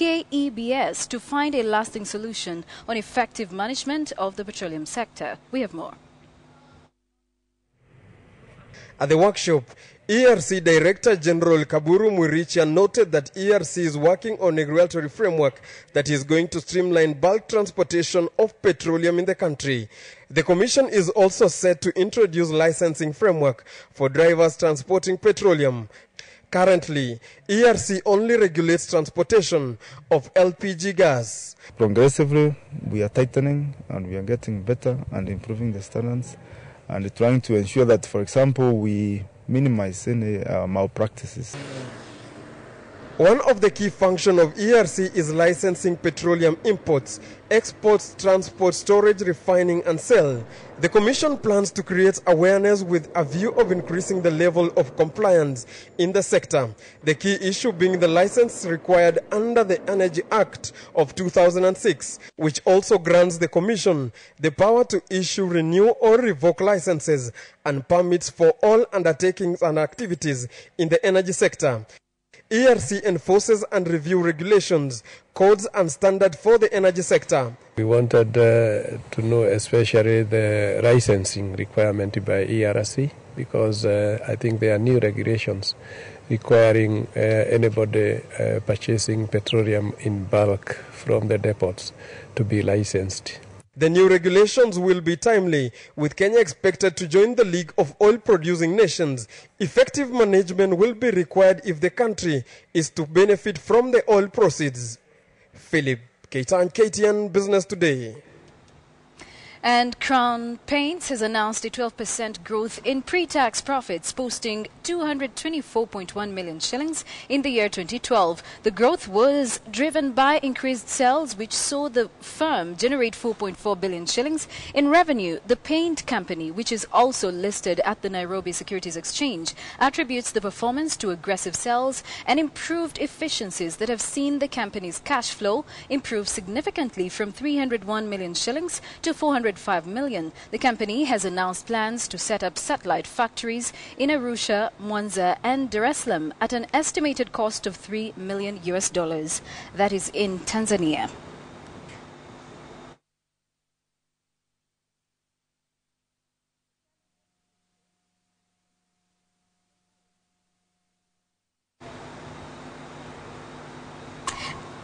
KEBS to find a lasting solution on effective management of the petroleum sector. We have more. At the workshop, ERC Director General Kaburu Mwiricha noted that ERC is working on a regulatory framework that is going to streamline bulk transportation of petroleum in the country. The Commission is also set to introduce licensing framework for drivers transporting petroleum. Currently, ERC only regulates transportation of LPG gas. Progressively, we are tightening and we are getting better and improving the standards and trying to ensure that, for example, we minimize any malpractices. One of the key functions of ERC is licensing petroleum imports, exports, transport, storage, refining and sale. The Commission plans to create awareness with a view of increasing the level of compliance in the sector. The key issue being the license required under the Energy Act of 2006, which also grants the Commission the power to issue, renew or revoke licenses and permits for all undertakings and activities in the energy sector. ERC enforces and reviews regulations, codes and standards for the energy sector. We wanted to know especially the licensing requirement by ERC because I think there are new regulations requiring anybody purchasing petroleum in bulk from the depots to be licensed. The new regulations will be timely, with Kenya expected to join the League of Oil-Producing Nations. Effective management will be required if the country is to benefit from the oil proceeds. Philip Keitan, KTN Business Today. And Crown Paints has announced a 12% growth in pre-tax profits, posting 224.1 million shillings in the year 2012. The growth was driven by increased sales, which saw the firm generate 4.4 billion shillings in revenue. The paint company, which is also listed at the Nairobi Securities Exchange, attributes the performance to aggressive sales and improved efficiencies that have seen the company's cash flow improve significantly from 301 million shillings to 405 million. The company has announced plans to set up satellite factories in Arusha, Mwanza and Dar es Salaam at an estimated cost of $3 million. That is in Tanzania.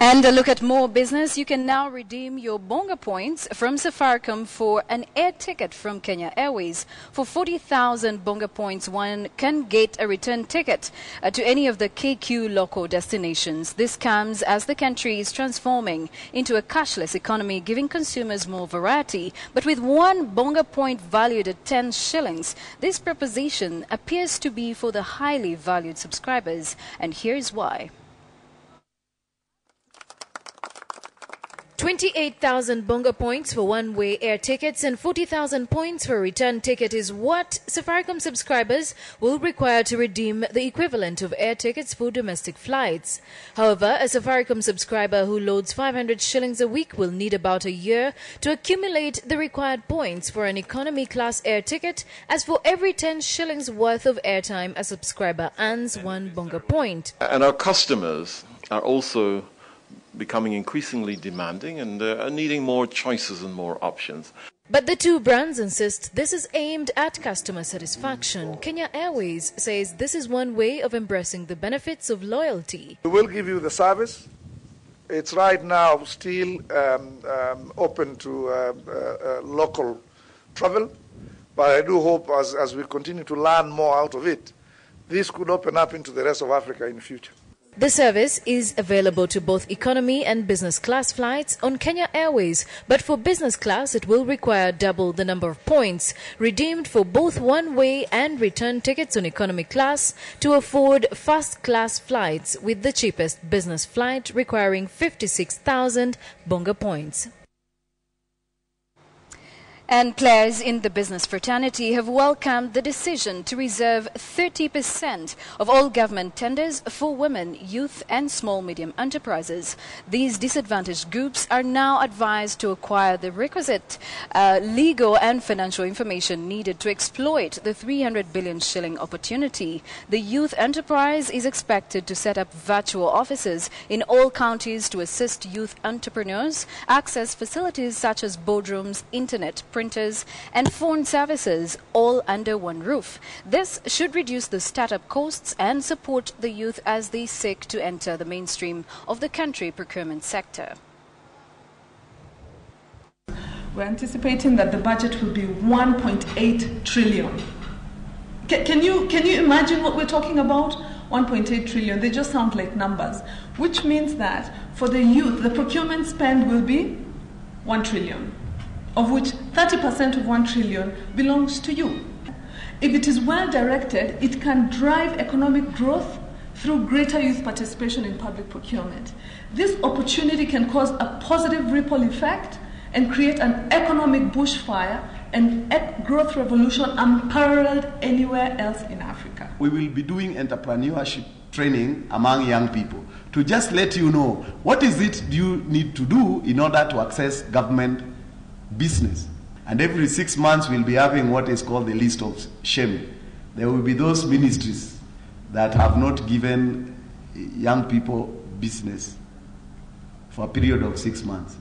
And a look at more business. You can now redeem your Bonga points from Safaricom for an air ticket from Kenya Airways. For 40,000 Bonga points, one can get a return ticket to any of the KQ local destinations. This comes as the country is transforming into a cashless economy, giving consumers more variety. But with one Bonga point valued at 10 shillings, this proposition appears to be for the highly valued subscribers. And here's why. 28,000 Bonga points for one-way air tickets and 40,000 points for a return ticket is what Safaricom subscribers will require to redeem the equivalent of air tickets for domestic flights. However, a Safaricom subscriber who loads 500 shillings a week will need about a year to accumulate the required points for an economy class air ticket, as for every 10 shillings worth of airtime, a subscriber earns one Bonga point. And our customers are also becoming increasingly demanding and are needing more choices and more options. But the two brands insist this is aimed at customer satisfaction. Kenya Airways says this is one way of embracing the benefits of loyalty. We will give you the service. It's right now still open to local travel, but I do hope as we continue to learn more out of it, this could open up into the rest of Africa in the future. The service is available to both economy and business class flights on Kenya Airways, but for business class it will require double the number of points redeemed for both one-way and return tickets on economy class to afford first-class flights, with the cheapest business flight requiring 56,000 Bonga points. And players in the business fraternity have welcomed the decision to reserve 30% of all government tenders for women, youth and small-medium enterprises. These disadvantaged groups are now advised to acquire the requisite legal and financial information needed to exploit the 300 billion shilling opportunity. The youth enterprise is expected to set up virtual offices in all counties to assist youth entrepreneurs access facilities such as boardrooms, internet, printers and phone services, all under one roof. This should reduce the startup costs and support the youth as they seek to enter the mainstream of the country procurement sector. We're anticipating that the budget will be 1.8 trillion. Can you imagine what we're talking about? 1.8 trillion, they just sound like numbers, which means that for the youth, the procurement spend will be 1 trillion. Of which 30% of 1 trillion belongs to you. If it is well directed, it can drive economic growth through greater youth participation in public procurement. This opportunity can cause a positive ripple effect and create an economic bushfire and growth revolution unparalleled anywhere else in Africa. We will be doing entrepreneurship training among young people to just let you know what is it you need to do in order to access government business. And every 6 months we'll be having what is called the list of shame. There will be those ministries that have not given young people business for a period of 6 months.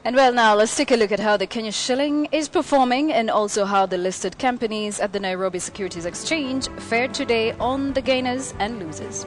And well, now let's take a look at how the Kenya shilling is performing and also how the listed companies at the Nairobi Securities Exchange fared today on the gainers and losers.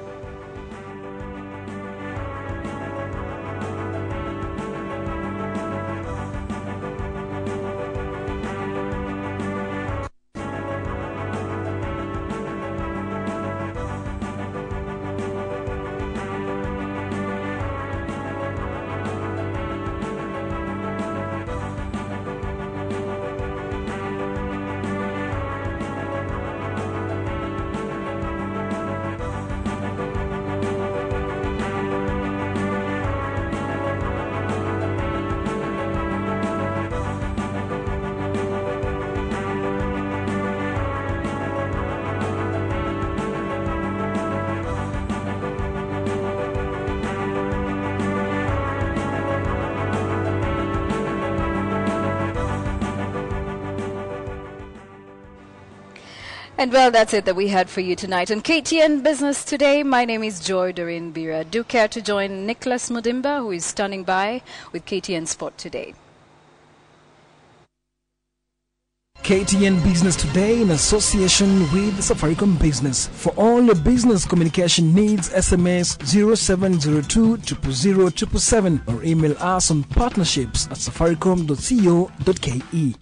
And well, that's it that we had for you tonight on KTN Business Today. My name is Joy Doreen Bira. Do care to join Nicholas Mudimba, who is standing by with KTN Sport Today. KTN Business Today in association with Safaricom Business. For all your business communication needs, SMS 0702 000 777 or email us on partnerships@safaricom.co.ke.